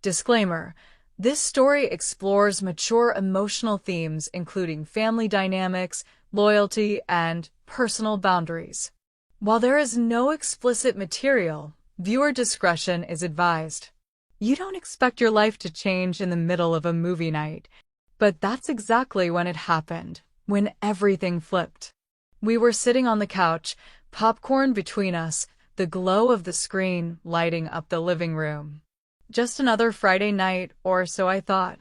Disclaimer: this story explores mature emotional themes including family dynamics, loyalty, and personal boundaries. While there is no explicit material, viewer discretion is advised. You don't expect your life to change in the middle of a movie night, but that's exactly when it happened, when everything flipped. We were sitting on the couch, popcorn between us, the glow of the screen lighting up the living room. Just another Friday night, or so I thought.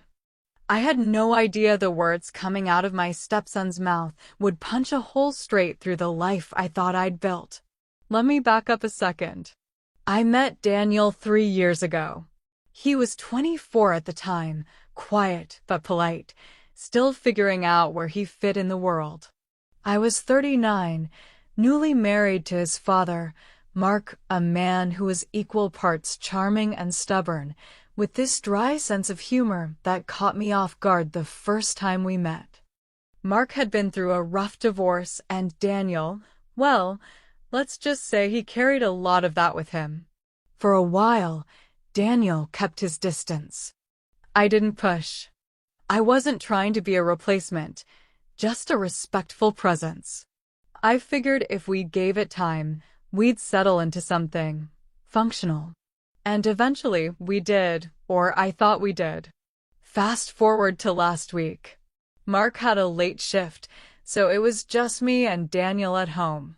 I had no idea the words coming out of my stepson's mouth would punch a hole straight through the life I thought I'd built. Let me back up a second. I met Daniel 3 years ago. He was 24 at the time, quiet but polite, still figuring out where he fit in the world. I was 39, newly married to his father, Mark, a man who was equal parts charming and stubborn, with this dry sense of humor that caught me off guard the first time we met. Mark had been through a rough divorce, and Daniel, well, let's just say he carried a lot of that with him. For a while, Daniel kept his distance. I didn't push. I wasn't trying to be a replacement, just a respectful presence. I figured if we gave it time, we'd settle into something functional. And eventually we did, or I thought we did. Fast forward to last week. Mark had a late shift, so it was just me and Daniel at home.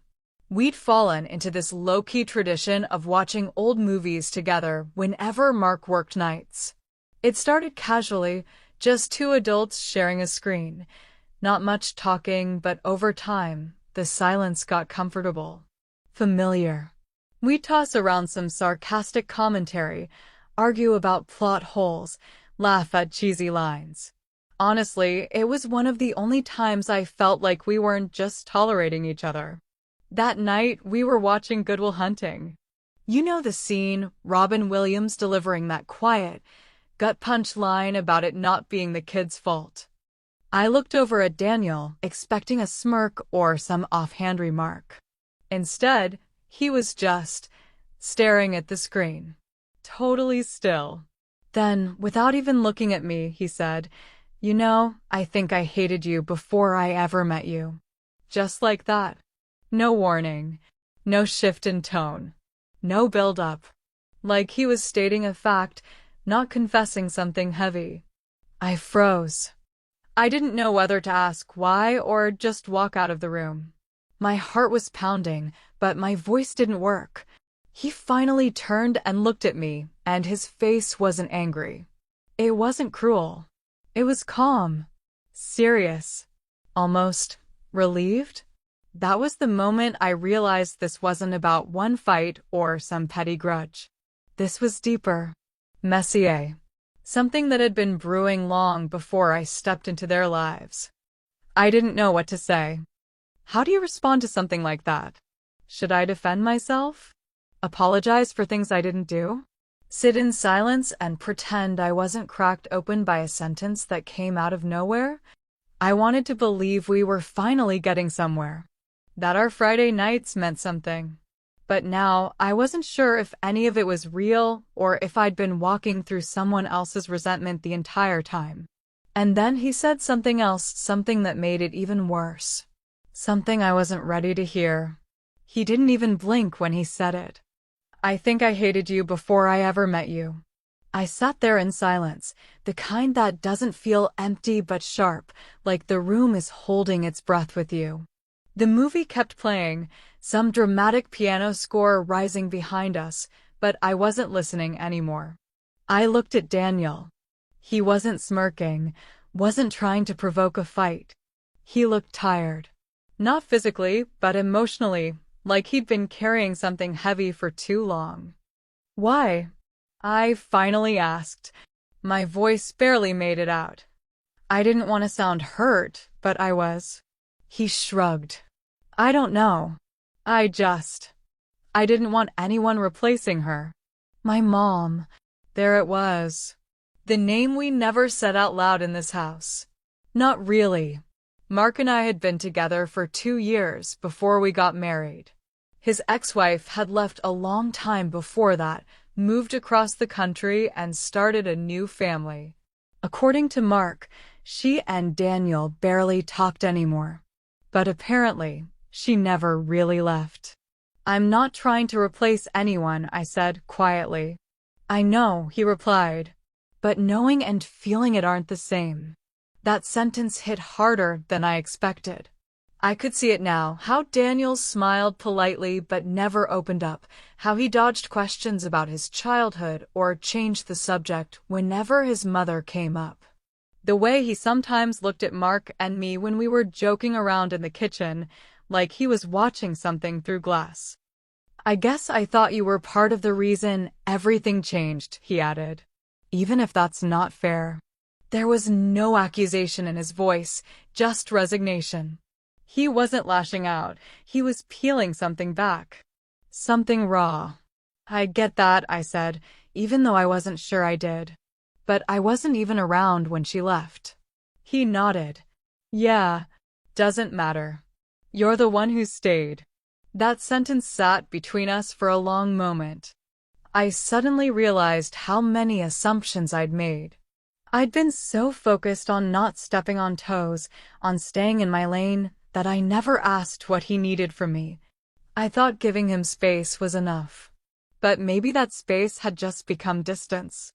We'd fallen into this low-key tradition of watching old movies together whenever Mark worked nights. It started casually, just two adults sharing a screen. Not much talking, but over time, the silence got comfortable. Familiar. We'd toss around some sarcastic commentary, argue about plot holes, laugh at cheesy lines. Honestly, it was one of the only times I felt like we weren't just tolerating each other. That night, we were watching Good Will Hunting. You know the scene, Robin Williams delivering that quiet, gut-punch line about it not being the kid's fault. I looked over at Daniel, expecting a smirk or some offhand remark. Instead, he was just staring at the screen. Totally still. Then, without even looking at me, he said, "You know, I think I hated you before I ever met you." Just like that. No warning. No shift in tone. No build-up. Like he was stating a fact, not confessing something heavy. I froze. I didn't know whether to ask why or just walk out of the room. My heart was pounding, but my voice didn't work. He finally turned and looked at me, and his face wasn't angry. It wasn't cruel. It was calm. Serious. Almost relieved. That was the moment I realized this wasn't about one fight or some petty grudge. This was deeper. Messier. Something that had been brewing long before I stepped into their lives. I didn't know what to say. How do you respond to something like that? Should I defend myself? Apologize for things I didn't do? Sit in silence and pretend I wasn't cracked open by a sentence that came out of nowhere? I wanted to believe we were finally getting somewhere. That our Friday nights meant something. But now, I wasn't sure if any of it was real or if I'd been walking through someone else's resentment the entire time. And then he said something else, something that made it even worse. Something I wasn't ready to hear. He didn't even blink when he said it. "I think I hated you before I ever met you." I sat there in silence, the kind that doesn't feel empty but sharp, like the room is holding its breath with you. The movie kept playing, some dramatic piano score rising behind us, but I wasn't listening anymore. I looked at Daniel. He wasn't smirking, wasn't trying to provoke a fight. He looked tired. Not physically, but emotionally, like he'd been carrying something heavy for too long. "Why?" I finally asked. My voice barely made it out. I didn't want to sound hurt, but I was. He shrugged. "I don't know. I didn't want anyone replacing her." My mom. There it was. The name we never said out loud in this house. Not really. Mark and I had been together for 2 years before we got married. His ex-wife had left a long time before that, moved across the country, and started a new family. According to Mark, she and Daniel barely talked anymore. But apparently, she never really left. "I'm not trying to replace anyone," I said quietly. "I know," he replied. "But knowing and feeling it aren't the same." That sentence hit harder than I expected. I could see it now, how Daniel smiled politely but never opened up, how he dodged questions about his childhood or changed the subject whenever his mother came up. The way he sometimes looked at Mark and me when we were joking around in the kitchen, like he was watching something through glass. "I guess I thought you were part of the reason everything changed," he added. "Even if that's not fair." There was no accusation in his voice, just resignation. He wasn't lashing out, he was peeling something back. Something raw. "I get that," I said, even though I wasn't sure I did. "But I wasn't even around when she left." He nodded. "Yeah, doesn't matter. You're the one who stayed." That sentence sat between us for a long moment. I suddenly realized how many assumptions I'd made. I'd been so focused on not stepping on toes, on staying in my lane, that I never asked what he needed from me. I thought giving him space was enough. But maybe that space had just become distance.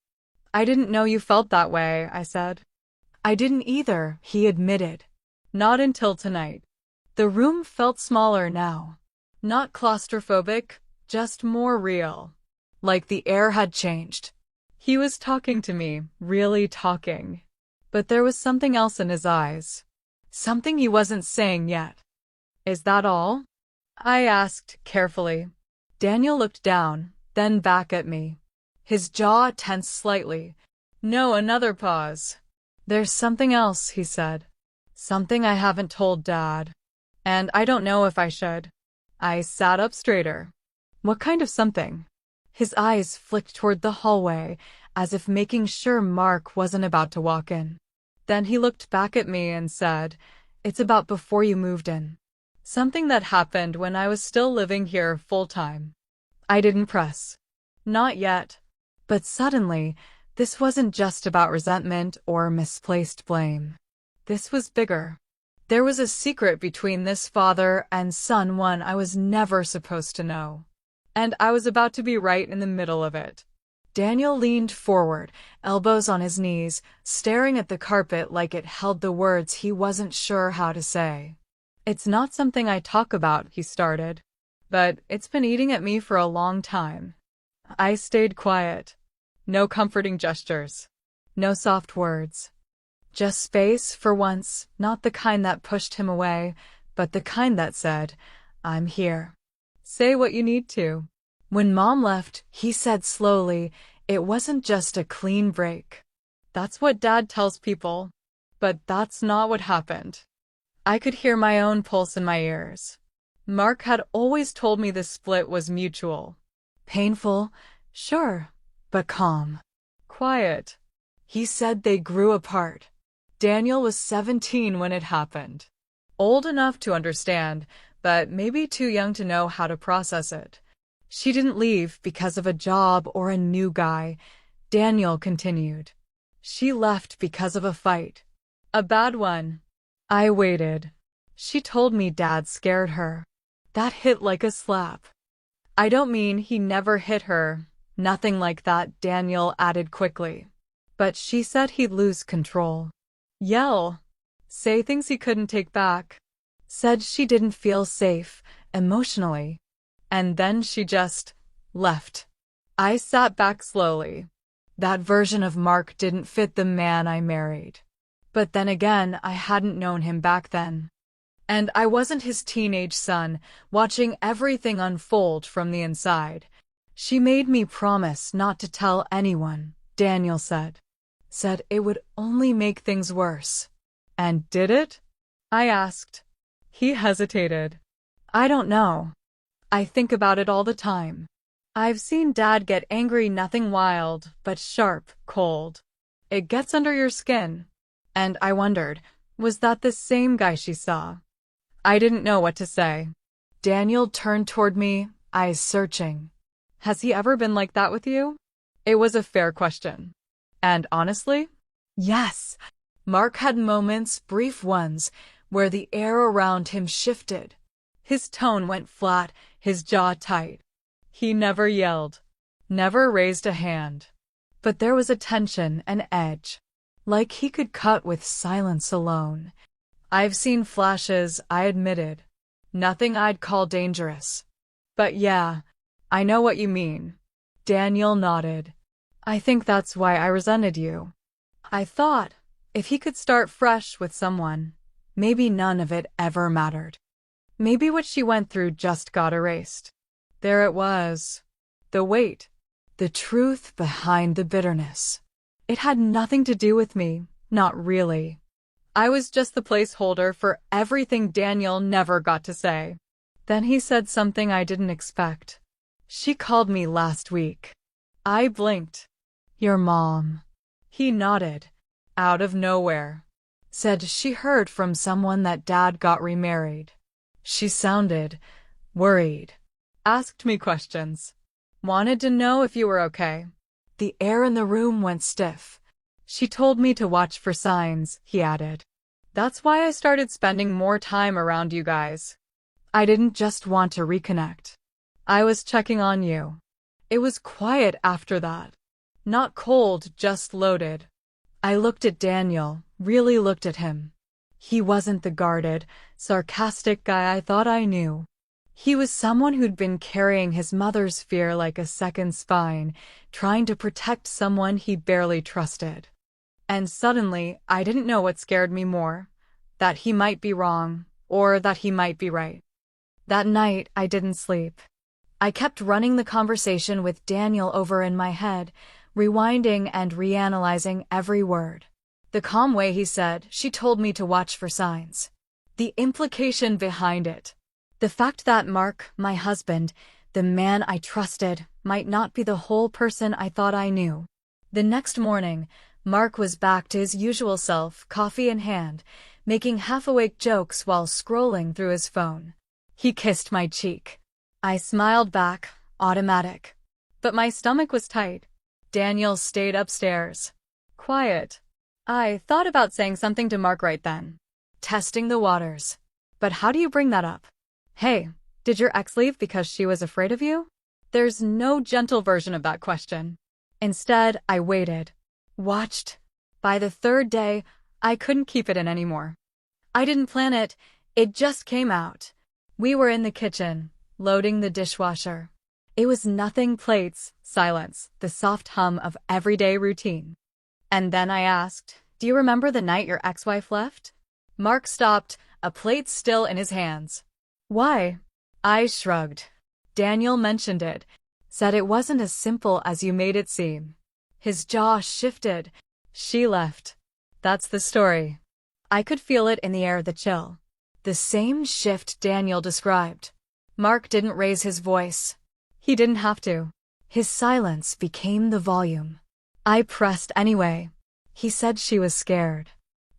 "I didn't know you felt that way," I said. "I didn't either," he admitted. "Not until tonight." The room felt smaller now. Not claustrophobic, just more real. Like the air had changed. He was talking to me, really talking. But there was something else in his eyes. Something he wasn't saying yet. "Is that all?" I asked carefully. Daniel looked down, then back at me. His jaw tensed slightly. No, another pause. "There's something else," he said. "Something I haven't told Dad. And I don't know if I should." I sat up straighter. "What kind of something?" His eyes flicked toward the hallway, as if making sure Mark wasn't about to walk in. Then he looked back at me and said, "It's about before you moved in. Something that happened when I was still living here full-time." I didn't press. Not yet. But suddenly, this wasn't just about resentment or misplaced blame. This was bigger. There was a secret between this father and son, one I was never supposed to know. And I was about to be right in the middle of it. Daniel leaned forward, elbows on his knees, staring at the carpet like it held the words he wasn't sure how to say. "It's not something I talk about," he started. "But it's been eating at me for a long time." I stayed quiet. No comforting gestures. No soft words. Just space for once, not the kind that pushed him away, but the kind that said, "I'm here. Say what you need to." When Mom left, he said slowly, "It wasn't just a clean break. That's what Dad tells people. But that's not what happened." I could hear my own pulse in my ears. Mark had always told me the split was mutual. Painful, sure, but calm. Quiet. He said they grew apart. Daniel was 17 when it happened. Old enough to understand, but maybe too young to know how to process it. "She didn't leave because of a job or a new guy," Daniel continued. "She left because of a fight. A bad one." I waited. "She told me Dad scared her." That hit like a slap. "I don't mean he never hit her. Nothing like that," Daniel added quickly. "But she said he'd lose control. Yell. Say things he couldn't take back. Said she didn't feel safe, emotionally. And then she just left." I sat back slowly. That version of Mark didn't fit the man I married. But then again, I hadn't known him back then. And I wasn't his teenage son, watching everything unfold from the inside. "She made me promise not to tell anyone," Daniel said. "Said it would only make things worse." "And did it?" I asked. He hesitated. "I don't know. I think about it all the time. I've seen Dad get angry, nothing wild, but sharp, cold. It gets under your skin." And I wondered, was that the same guy she saw? I didn't know what to say. Daniel turned toward me, eyes searching. Has he ever been like that with you? It was a fair question. And honestly, yes. Mark had moments, brief ones, where the air around him shifted. His tone went flat, his jaw tight. He never yelled, never raised a hand. But there was a tension, an edge. Like he could cut with silence alone. I've seen flashes, I admitted. Nothing I'd call dangerous. But yeah, I know what you mean. Daniel nodded. I think that's why I resented you. I thought, if he could start fresh with someone, maybe none of it ever mattered. Maybe what she went through just got erased. There it was. The weight. The truth behind the bitterness. It had nothing to do with me, not really. I was just the placeholder for everything Daniel never got to say. Then he said something I didn't expect. She called me last week. I blinked. Your mom. He nodded. Out of nowhere. Said she heard from someone that Dad got remarried. She sounded worried. Asked me questions. Wanted to know if you were okay. The air in the room went stiff. She told me to watch for signs, he added. That's why I started spending more time around you guys. I didn't just want to reconnect. I was checking on you. It was quiet after that. Not cold, just loaded. I looked at Daniel, really looked at him. He wasn't the guarded, sarcastic guy I thought I knew. He was someone who'd been carrying his mother's fear like a second spine, trying to protect someone he barely trusted. And suddenly, I didn't know what scared me more, that he might be wrong, or that he might be right. That night, I didn't sleep. I kept running the conversation with Daniel over in my head, rewinding and reanalyzing every word. The calm way he said, she told me to watch for signs. The implication behind it. The fact that Mark, my husband, the man I trusted, might not be the whole person I thought I knew. The next morning, Mark was back to his usual self, coffee in hand, making half-awake jokes while scrolling through his phone. He kissed my cheek. I smiled back, automatic. But my stomach was tight. Daniel stayed upstairs. Quiet. I thought about saying something to Mark right then. Testing the waters. But how do you bring that up? Hey, did your ex leave because she was afraid of you? There's no gentle version of that question. Instead, I waited. Watched. By the third day, I couldn't keep it in anymore. I didn't plan it, it just came out. We were in the kitchen, loading the dishwasher. It was nothing, plates, silence, the soft hum of everyday routine. And then I asked, do you remember the night your ex-wife left? Mark stopped, a plate still in his hands. Why? I shrugged. Daniel mentioned it, said it wasn't as simple as you made it seem. His jaw shifted. She left. That's the story. I could feel it in the air, the chill. The same shift Daniel described. Mark didn't raise his voice. He didn't have to. His silence became the volume. I pressed anyway. He said she was scared.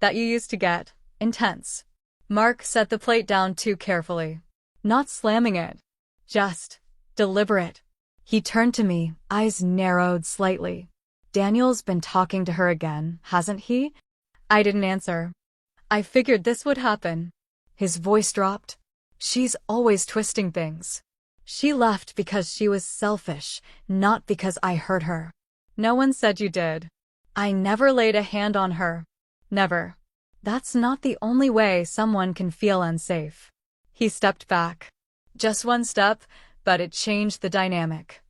That you used to get intense. Mark set the plate down too carefully. Not slamming it. Just deliberate. He turned to me, eyes narrowed slightly. Daniel's been talking to her again, hasn't he? I didn't answer. I figured this would happen. His voice dropped. She's always twisting things. She left because she was selfish, not because I hurt her. No one said you did. I never laid a hand on her. Never. That's not the only way someone can feel unsafe. He stepped back. Just one step, but it changed the dynamic.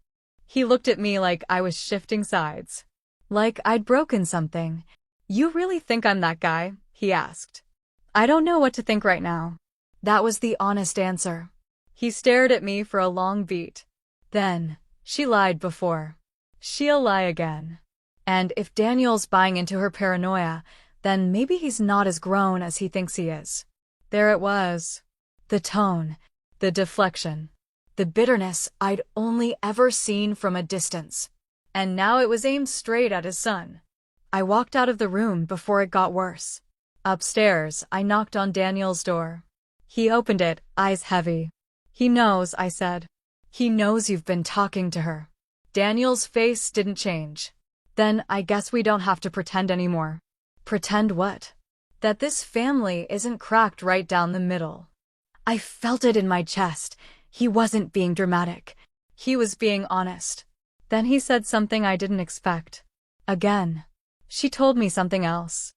He looked at me like I was shifting sides. Like I'd broken something. You really think I'm that guy? He asked. I don't know what to think right now. That was the honest answer. He stared at me for a long beat. Then, she lied before. She'll lie again. And if Daniel's buying into her paranoia, then maybe he's not as grown as he thinks he is. There it was. The tone, the deflection, the bitterness I'd only ever seen from a distance. And now it was aimed straight at his son. I walked out of the room before it got worse. Upstairs, I knocked on Daniel's door. He opened it, eyes heavy. He knows, I said. He knows you've been talking to her. Daniel's face didn't change. Then I guess we don't have to pretend anymore. Pretend what? That this family isn't cracked right down the middle. I felt it in my chest. He wasn't being dramatic. He was being honest. Then he said something I didn't expect. Again. She told me something else.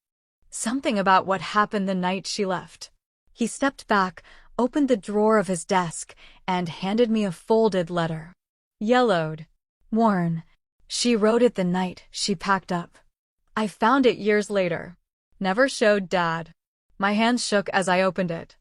Something about what happened the night she left. He stepped back, opened the drawer of his desk, and handed me a folded letter. Yellowed. Worn. She wrote it the night she packed up. I found it years later. Never showed Dad. My hands shook as I opened it.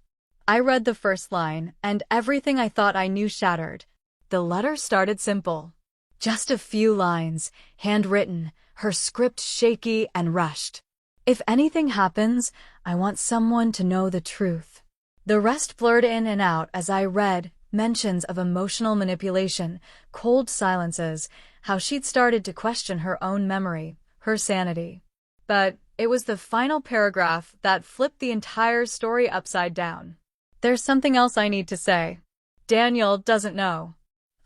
I read the first line, and everything I thought I knew shattered. The letter started simple. Just a few lines, handwritten, her script shaky and rushed. If anything happens, I want someone to know the truth. The rest blurred in and out as I read, mentions of emotional manipulation, cold silences, how she'd started to question her own memory, her sanity. But it was the final paragraph that flipped the entire story upside down. There's something else I need to say. Daniel doesn't know.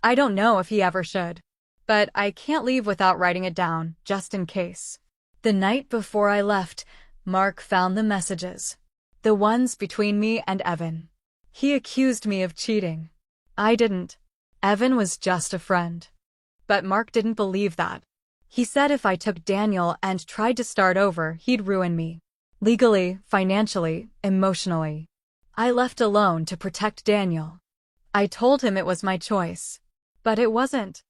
I don't know if he ever should. But I can't leave without writing it down, just in case. The night before I left, Mark found the messages. The ones between me and Evan. He accused me of cheating. I didn't. Evan was just a friend. But Mark didn't believe that. He said if I took Daniel and tried to start over, he'd ruin me. Legally, financially, emotionally. I left alone to protect Daniel. I told him it was my choice. But it wasn't.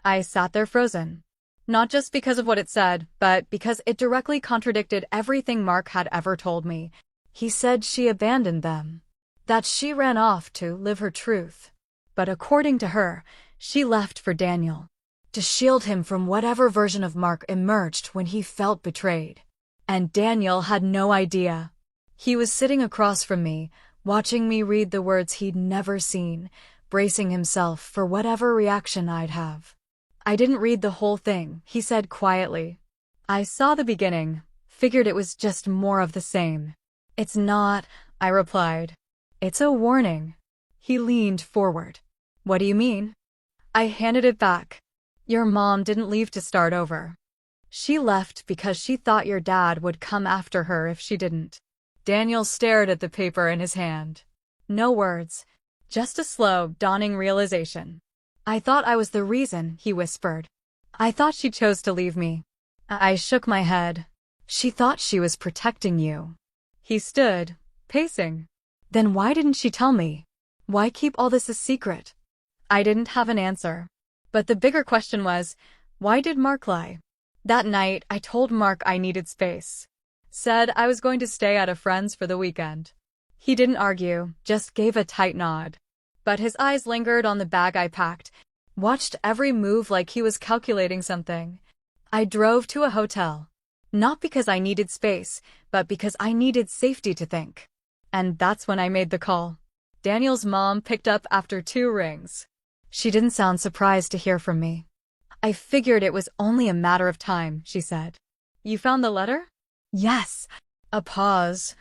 I sat there frozen. Not just because of what it said, but because it directly contradicted everything Mark had ever told me. He said she abandoned them. That she ran off to live her truth. But according to her, she left for Daniel. To shield him from whatever version of Mark emerged when he felt betrayed. And Daniel had no idea. He was sitting across from me, watching me read the words he'd never seen, bracing himself for whatever reaction I'd have. I didn't read the whole thing, he said quietly. I saw the beginning, figured it was just more of the same. It's not, I replied. It's a warning. He leaned forward. What do you mean? I handed it back. Your mom didn't leave to start over. She left because she thought your dad would come after her if she didn't. Daniel stared at the paper in his hand. No words, just a slow, dawning realization. I thought I was the reason, he whispered. I thought she chose to leave me. I shook my head. She thought she was protecting you. He stood, pacing. Then why didn't she tell me? Why keep all this a secret? I didn't have an answer. But the bigger question was, why did Mark lie? That night, I told Mark I needed space. Said I was going to stay at a friend's for the weekend. He didn't argue, just gave a tight nod. But his eyes lingered on the bag I packed, watched every move like he was calculating something. I drove to a hotel. Not because I needed space, but because I needed safety to think. And that's when I made the call. Daniel's mom picked up after 2 rings. She didn't sound surprised to hear from me. I figured it was only a matter of time, she said. You found the letter? Yes. A pause.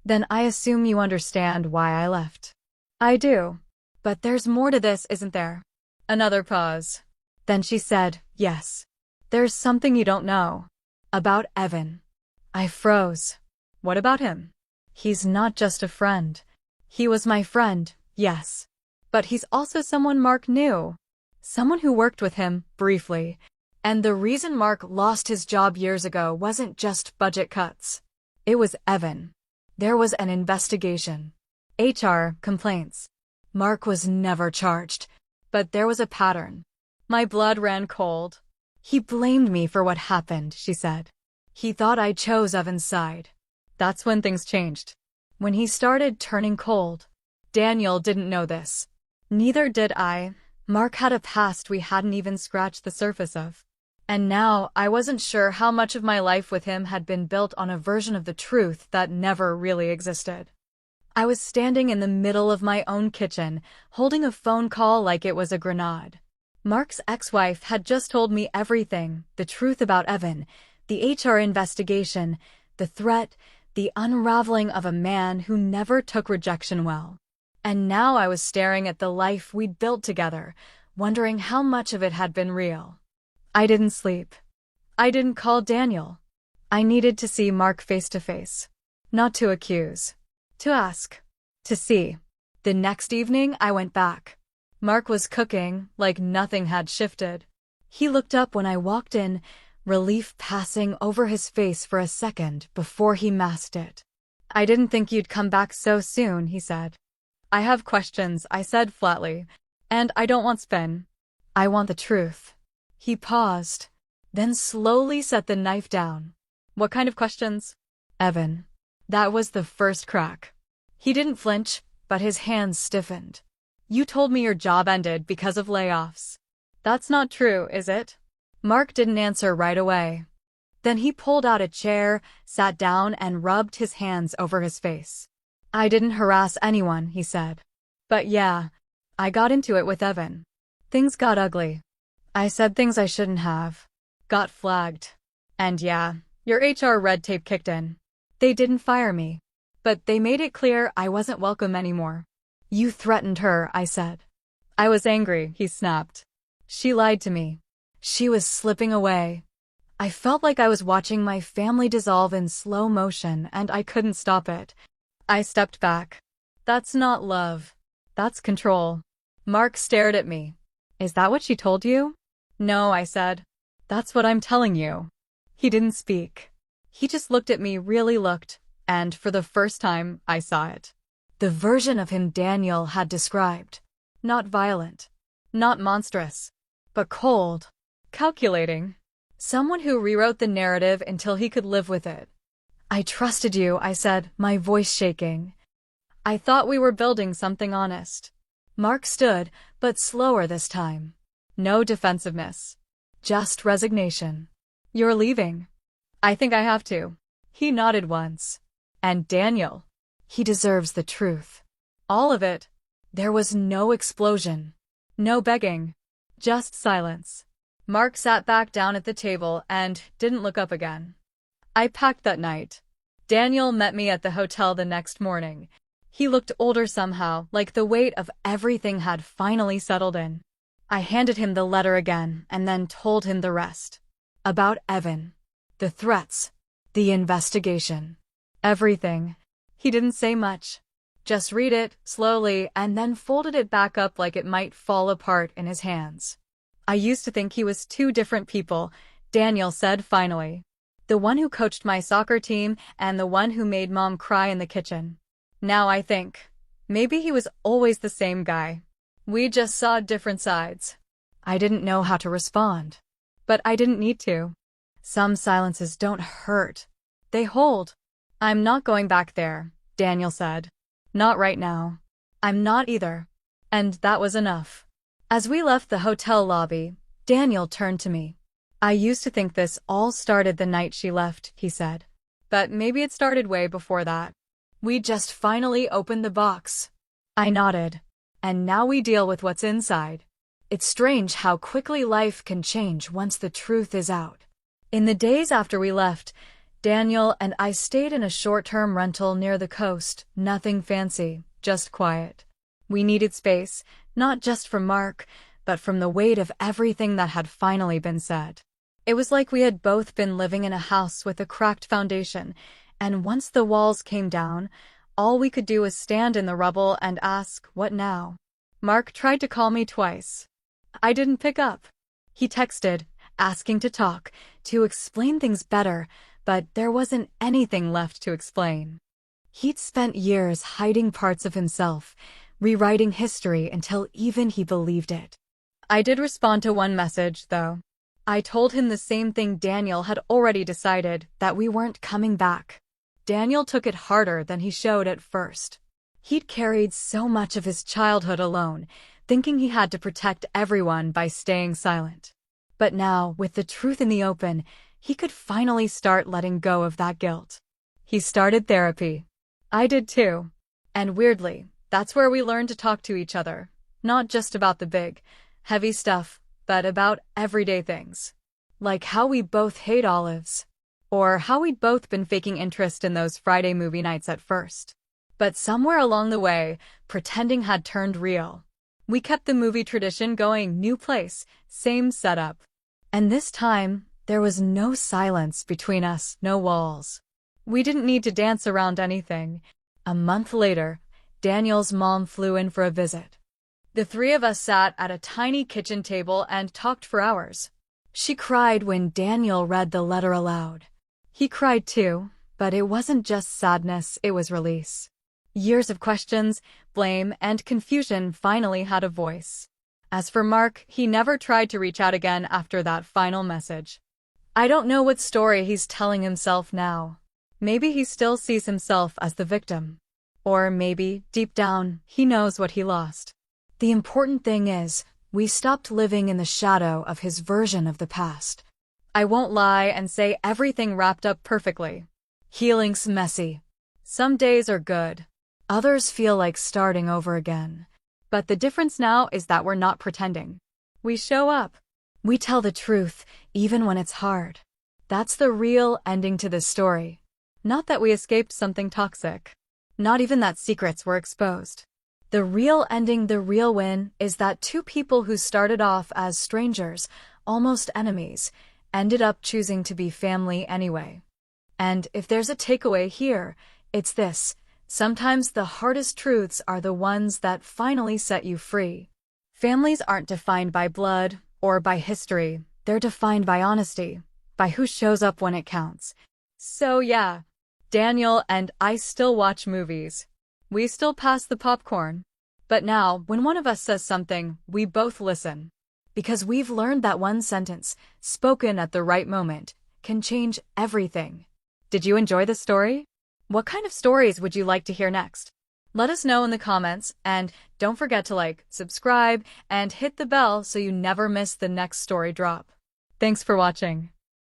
Then I assume you understand why I left. I do. But there's more to this, isn't there? Another pause. Then she said, yes. There's something you don't know. About Evan. I froze. What about him? He's not just a friend. He was my friend, yes. But he's also someone Mark knew. Someone who worked with him, briefly. And the reason Mark lost his job years ago wasn't just budget cuts. It was Evan. There was an investigation. HR complaints. Mark was never charged. But there was a pattern. My blood ran cold. He blamed me for what happened, she said. He thought I chose Evan's side. That's when things changed. When he started turning cold. Daniel didn't know this. Neither did I. Mark had a past we hadn't even scratched the surface of. And now I wasn't sure how much of my life with him had been built on a version of the truth that never really existed. I was standing in the middle of my own kitchen, holding a phone call like it was a grenade. Mark's ex-wife had just told me everything, the truth about Evan, the HR investigation, the threat, the unraveling of a man who never took rejection well. And now I was staring at the life we'd built together, wondering how much of it had been real. I didn't sleep. I didn't call Daniel. I needed to see Mark face to face. Not to accuse. To ask. To see. The next evening, I went back. Mark was cooking, like nothing had shifted. He looked up when I walked in, relief passing over his face for a second before he masked it. "I didn't think you'd come back so soon," he said. "I have questions," I said flatly. "And I don't want spin. I want the truth." He paused, then slowly set the knife down. "What kind of questions?" "Evan." That was the first crack. He didn't flinch, but his hands stiffened. "You told me your job ended because of layoffs. That's not true, is it?" Mark didn't answer right away. Then he pulled out a chair, sat down, and rubbed his hands over his face. "I didn't harass anyone," he said. "But yeah, I got into it with Evan. Things got ugly. I said things I shouldn't have. Got flagged. And yeah, your HR red tape kicked in. They didn't fire me, but they made it clear I wasn't welcome anymore." "You threatened her," I said. "I was angry," he snapped. "She lied to me. She was slipping away." I felt like I was watching my family dissolve in slow motion, and I couldn't stop it. I stepped back. "That's not love. That's control." Mark stared at me. "Is that what she told you?" "No," I said. "That's what I'm telling you." He didn't speak. He just looked at me, really looked, and for the first time, I saw it. The version of him Daniel had described. Not violent. Not monstrous. But cold. Calculating. Someone who rewrote the narrative until he could live with it. "I trusted you," I said, my voice shaking. "I thought we were building something honest." Mark stood, but slower this time. No defensiveness. Just resignation. "You're leaving?" "I think I have to." He nodded once. "And Daniel? He deserves the truth." All of it. There was no explosion. No begging. Just silence. Mark sat back down at the table and didn't look up again. I packed that night. Daniel met me at the hotel the next morning. He looked older somehow, like the weight of everything had finally settled in. I handed him the letter again and then told him the rest. About Evan. The threats. The investigation. Everything. He didn't say much. Just read it, slowly, and then folded it back up like it might fall apart in his hands. "I used to think he was two different people," Daniel said finally. "The one who coached my soccer team and the one who made Mom cry in the kitchen. Now I think, maybe he was always the same guy. We just saw different sides." I didn't know how to respond. But I didn't need to. Some silences don't hurt. They hold. "I'm not going back there," Daniel said. "Not right now." "I'm not either." And that was enough. As we left the hotel lobby, Daniel turned to me. "I used to think this all started the night she left," he said. "But maybe it started way before that. We just finally opened the box." I nodded. "And now we deal with what's inside." It's strange how quickly life can change once the truth is out. In the days after we left, Daniel and I stayed in a short-term rental near the coast, nothing fancy, just quiet. We needed space, not just from Mark, but from the weight of everything that had finally been said. It was like we had both been living in a house with a cracked foundation, and once the walls came down, all we could do was stand in the rubble and ask, "What now?" Mark tried to call me twice. I didn't pick up. He texted, asking to talk, to explain things better, but there wasn't anything left to explain. He'd spent years hiding parts of himself, rewriting history until even he believed it. I did respond to one message, though. I told him the same thing Daniel had already decided, that we weren't coming back. Daniel took it harder than he showed at first. He'd carried so much of his childhood alone, thinking he had to protect everyone by staying silent. But now, with the truth in the open, he could finally start letting go of that guilt. He started therapy. I did too. And weirdly, that's where we learned to talk to each other. Not just about the big, heavy stuff, but about everyday things. Like how we both hate olives. Or how we'd both been faking interest in those Friday movie nights at first. But somewhere along the way, pretending had turned real. We kept the movie tradition going, new place, same setup. And this time, there was no silence between us, no walls. We didn't need to dance around anything. A month later, Daniel's mom flew in for a visit. The three of us sat at a tiny kitchen table and talked for hours. She cried when Daniel read the letter aloud. He cried too, but it wasn't just sadness, it was release. Years of questions, blame, and confusion finally had a voice. As for Mark, he never tried to reach out again after that final message. I don't know what story he's telling himself now. Maybe he still sees himself as the victim. Or maybe, deep down, he knows what he lost. The important thing is, we stopped living in the shadow of his version of the past. I won't lie and say everything wrapped up perfectly. Healing's messy. Some days are good. Others feel like starting over again. But the difference now is that we're not pretending. We show up. We tell the truth, even when it's hard. That's the real ending to this story. Not that we escaped something toxic. Not even that secrets were exposed. The real ending, the real win, is that two people who started off as strangers, almost enemies, ended up choosing to be family anyway. And if there's a takeaway here, it's this: sometimes the hardest truths are the ones that finally set you free. Families aren't defined by blood or by history. They're defined by honesty, by who shows up when it counts. So yeah, Daniel and I still watch movies. We still pass the popcorn. But now, when one of us says something, we both listen. Because we've learned that one sentence, spoken at the right moment, can change everything. Did you enjoy the story? What kind of stories would you like to hear next? Let us know in the comments, and don't forget to like, subscribe, and hit the bell so you never miss the next story drop. Thanks for watching.